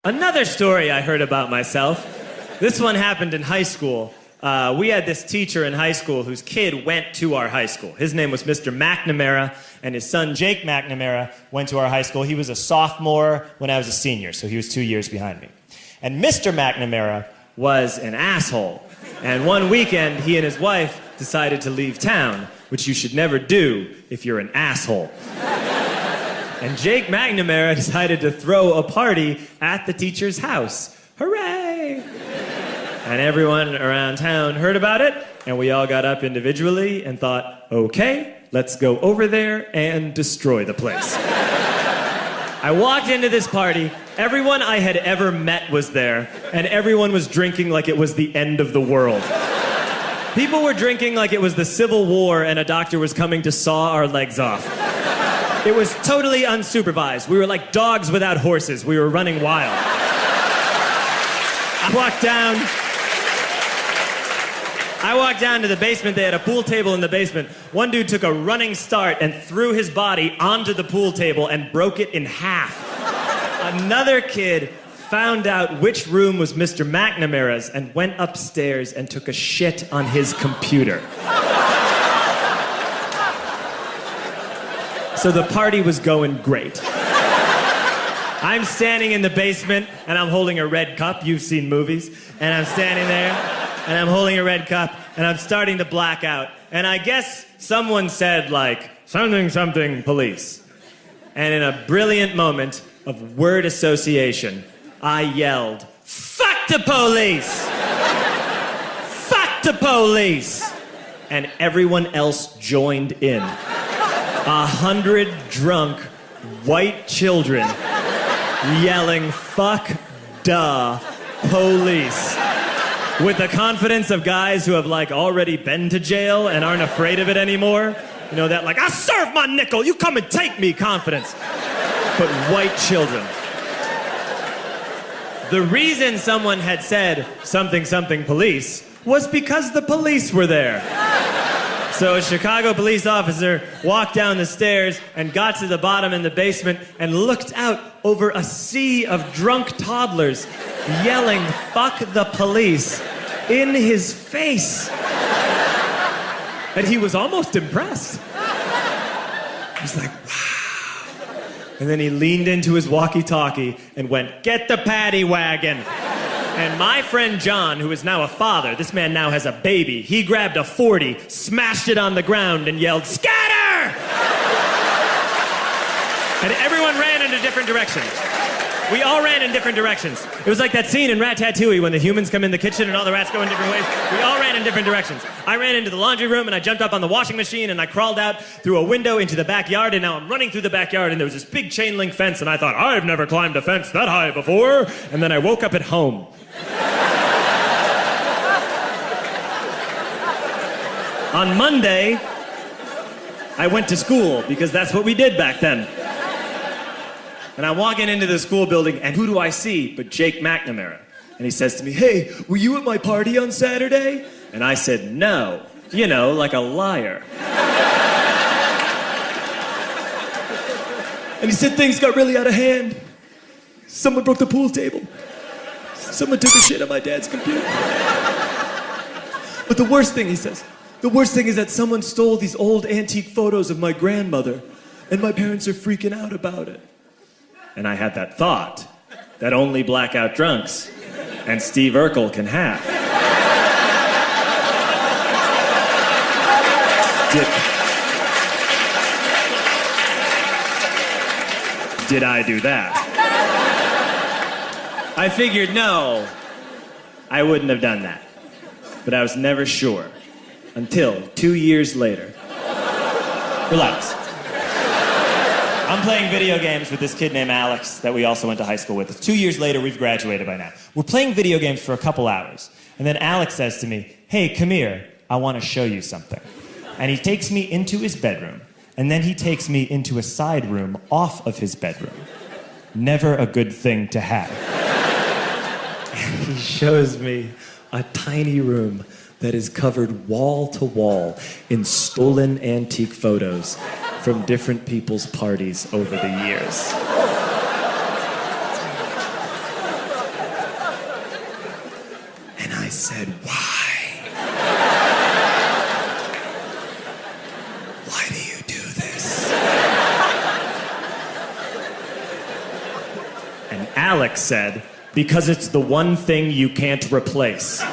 Another story I heard about myself. This one happened in high school. We had this teacher in high school whose kid went to our high school. His name was Mr. McNamara, and his son Jake McNamara went to our high school. He was a sophomore when I was a senior, so he was 2 years behind me. And Mr. McNamara was an asshole. And one weekend, he and his wife decided to leave town, which you should never do if you're an asshole. And Jake McNamara decided to throw a party at the teacher's house. Hooray! And everyone around town heard about it, and we all got up individually and thought, okay, let's go over there and destroy the place. I walked into this party, everyone I had ever met was there, and everyone was drinking like it was the end of the world. People were drinking like it was the Civil War and a doctor was coming to saw our legs off. It was totally unsupervised. We were like dogs without horses. We were running wild. I walked down to the basement. They had a pool table in the basement. One dude took a running start and threw his body onto the pool table and broke it in half. Another kid found out which room was Mr. McNamara's and went upstairs and took a shit on his computer. So the party was going great. I'm standing in the basement and I'm holding a red cup. You've seen movies. And I'm standing there and I'm holding a red cup and I'm starting to black out. And I guess someone said like, something, something, police. And in a brilliant moment of word association, I yelled, fuck the police! Fuck the police! And everyone else joined in. 100 drunk white children yelling, fuck the police. With the confidence of guys who have like already been to jail and aren't afraid of it anymore. You know, that like, I serve my nickel, you come and take me confidence. But white children. The reason someone had said something, something police was because the police were there. So a Chicago police officer walked down the stairs and got to the bottom in the basement and looked out over a sea of drunk toddlers yelling, fuck the police, in his face. And he was almost impressed. He was like, wow. And then he leaned into his walkie-talkie and went, get the paddy wagon. And my friend John, who is now a father, this man now has a baby, he grabbed a 40, smashed it on the ground, and yelled, scatter! And everyone ran in a different direction. We all ran in different directions. It was like that scene in Ratatouille when the humans come in the kitchen and all the rats go in different ways. We all ran in different directions. I ran into the laundry room and I jumped up on the washing machine and I crawled out through a window into the backyard, and now I'm running through the backyard and there was this big chain link fence and I thought, I've never climbed a fence that high before. And then I woke up at home. On Monday, I went to school because that's what we did back then. And I'm walking into the school building, and who do I see but Jake McNamara? And he says to me, hey, were you at my party on Saturday? And I said, no. You know, like a liar. And he said things got really out of hand. Someone broke the pool table. Someone took a shit on my dad's computer. But the worst thing, he says, the worst thing is that someone stole these old antique photos of my grandmother, and my parents are freaking out about it. And I had that thought that only blackout drunks and Steve Urkel can have. Did I do that? I figured, no, I wouldn't have done that. But I was never sure until 2 years later. Relax. I'm playing video games with this kid named Alex that we also went to high school with. 2 years later, we've graduated by now. We're playing video games for a couple hours. And then Alex says to me, hey, come here, I want to show you something. And he takes me into his bedroom. And then he takes me into a side room off of his bedroom. Never a good thing to have. And he shows me a tiny room that is covered wall to wall in stolen antique photos from different people's parties over the years. said, why? Why do you do this? And Alex said, because it's the one thing you can't replace.